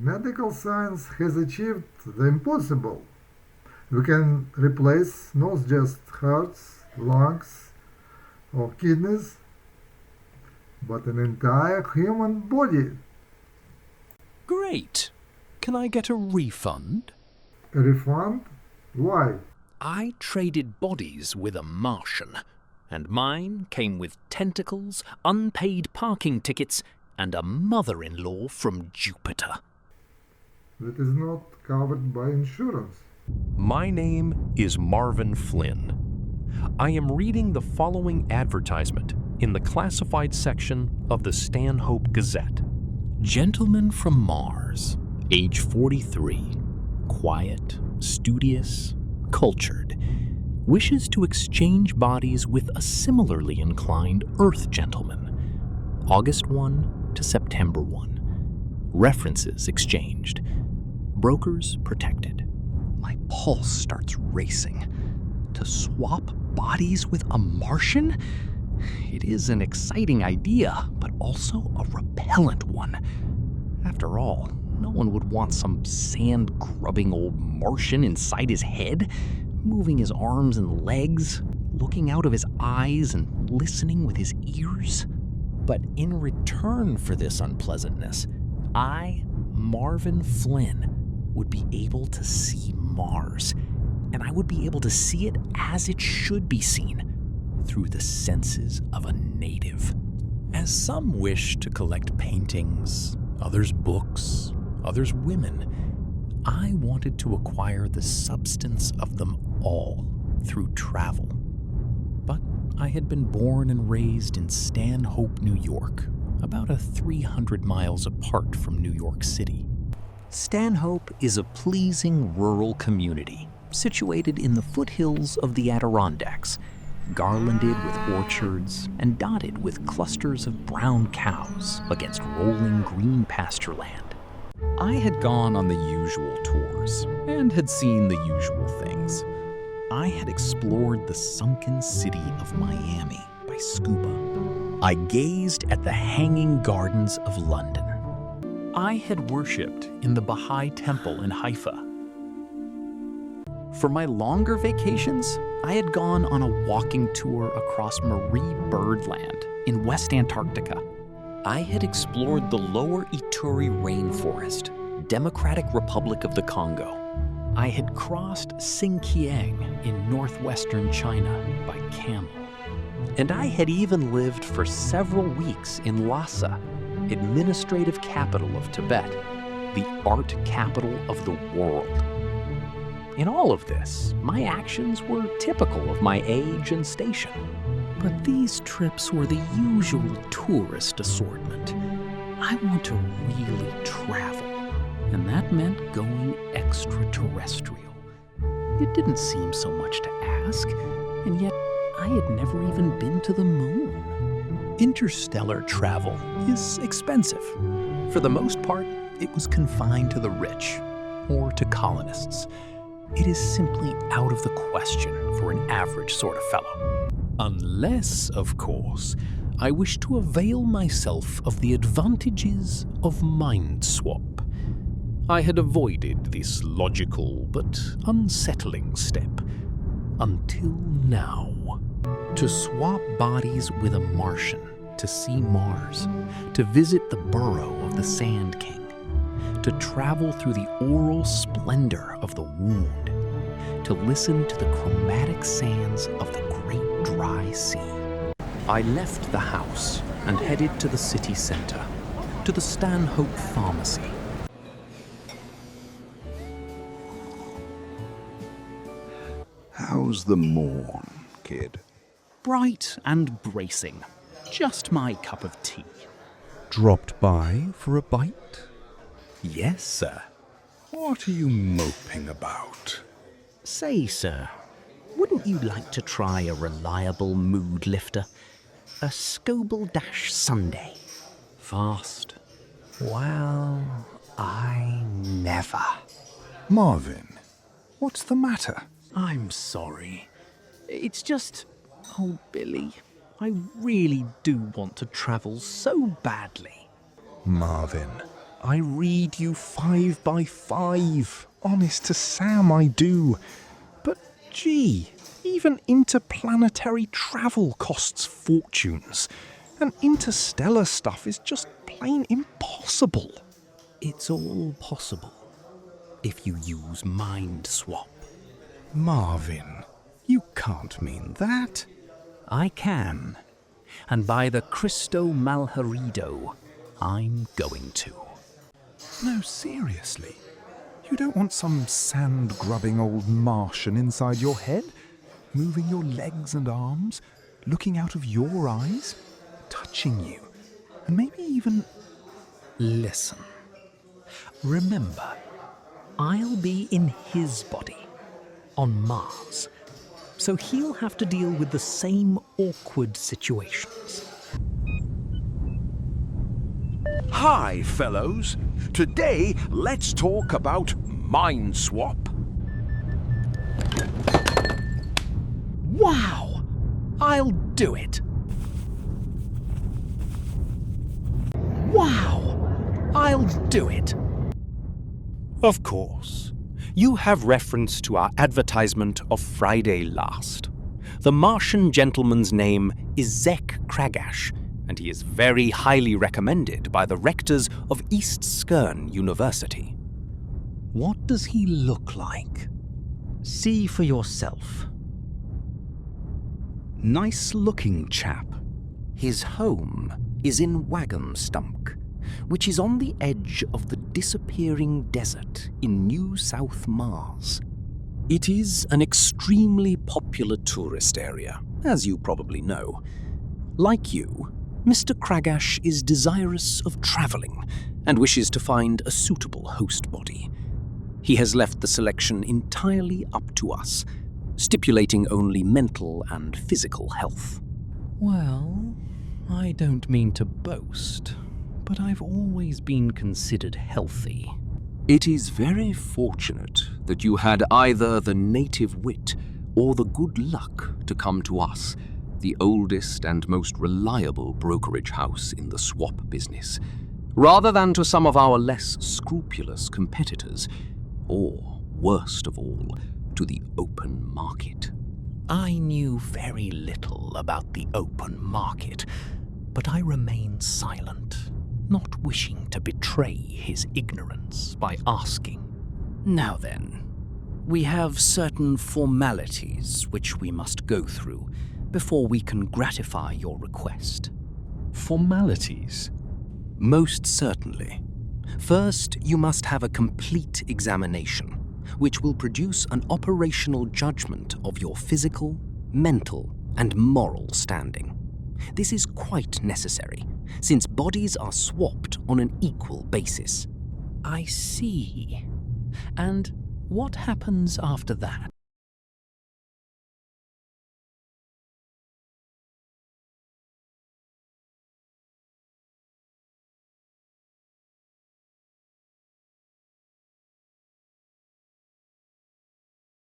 Medical science has achieved the impossible. We can replace not just hearts, lungs, or kidneys, but an entire human body. Great. Can I get a refund? A refund? Why? I traded bodies with a Martian, and mine came with tentacles, unpaid parking tickets, and a mother-in-law from Jupiter. That is not covered by insurance. My name is Marvin Flynn. I am reading the following advertisement in the classified section of the Stanhope Gazette. Gentleman from Mars, age 43, quiet, studious, cultured, wishes to exchange bodies with a similarly inclined Earth gentleman. August 1 to September 1. References exchanged. Brokers protected. My pulse starts racing. To swap bodies with a Martian? It is an exciting idea, but also a repellent one. After all, no one would want some sand-grubbing old Martian inside his head, moving his arms and legs, looking out of his eyes and listening with his ears. But in return for this unpleasantness, I, Marvin Flynn, would be able to see Mars, and I would be able to see it as it should be seen, through the senses of a native. As some wish to collect paintings, others books, others women, I wanted to acquire the substance of them all through travel. But I had been born and raised in Stanhope, New York, about 300 miles apart from New York City. Stanhope is a pleasing rural community situated in the foothills of the Adirondacks, garlanded with orchards and dotted with clusters of brown cows against rolling green pasture land. I had gone on the usual tours and had seen the usual things. I had explored the sunken city of Miami by scuba. I gazed at the hanging gardens of London. I had worshipped in the Baha'i temple in Haifa. For my longer vacations, I had gone on a walking tour across Marie Byrd Land in West Antarctica. I had explored the lower Ituri rainforest, Democratic Republic of the Congo. I had crossed Xinjiang in northwestern China by camel. And I had even lived for several weeks in Lhasa, administrative capital of Tibet, the art capital of the world. In all of this, my actions were typical of my age and station. But these trips were the usual tourist assortment. I want to really travel, and that meant going extraterrestrial. It didn't seem so much to ask, and yet I had never even been to the moon. Interstellar travel is expensive. For the most part, it was confined to the rich, or to colonists. It is simply out of the question for an average sort of fellow. Unless, of course, I wish to avail myself of the advantages of mind swap. I had avoided this logical but unsettling step until now. To swap bodies with a Martian, to see Mars, to visit the burrow of the Sand King, to travel through the oral splendor of the wound, to listen to the chromatic sands of the great dry sea. I left the house and headed to the city center, to the Stanhope Pharmacy. How's the morn, kid? Bright and bracing. Just my cup of tea. Dropped by for a bite? Yes, sir. What are you moping about? Say, sir, wouldn't you like to try a reliable mood lifter? A Scobel Dash Sundae. Fast. Well, I never. Marvin, what's the matter? I'm sorry. It's just... Oh, Billy, I really do want to travel so badly. Marvin, I read you 5 by 5. Honest to Sam, I do. But gee, even interplanetary travel costs fortunes. And interstellar stuff is just plain impossible. It's all possible if you use mind swap. Marvin, you can't mean that. I can. And by the Cristo Malherido, I'm going to. No, seriously. You don't want some sand-grubbing old Martian inside your head, moving your legs and arms, looking out of your eyes, touching you, and maybe even... Listen. Remember, I'll be in his body, on Mars, so he'll have to deal with the same awkward situations. Hi, fellows. Today, let's talk about mind swap. Wow! I'll do it! Wow! I'll do it! Of course. You have reference to our advertisement of Friday last. The Martian gentleman's name is Zek Kragash, and he is very highly recommended by the rectors of East Skern University. What does he look like? See for yourself. Nice-looking chap. His home is in Wagonstump, which is on the edge of the disappearing desert in New South Mars. It is an extremely popular tourist area, as you probably know. Like you, Mr. Kragash is desirous of traveling and wishes to find a suitable host body. He has left the selection entirely up to us, stipulating only mental and physical health. Well, I don't mean to boast, but I've always been considered healthy. It is very fortunate that you had either the native wit or the good luck to come to us, the oldest and most reliable brokerage house in the swap business, rather than to some of our less scrupulous competitors, or, worst of all, to the open market. I knew very little about the open market, but I remained silent, not wishing to betray his ignorance by asking. Now then, we have certain formalities which we must go through before we can gratify your request. Formalities? Most certainly. First, you must have a complete examination, which will produce an operational judgment of your physical, mental, and moral standing. This is quite necessary, since bodies are swapped on an equal basis. I see. And what happens after that?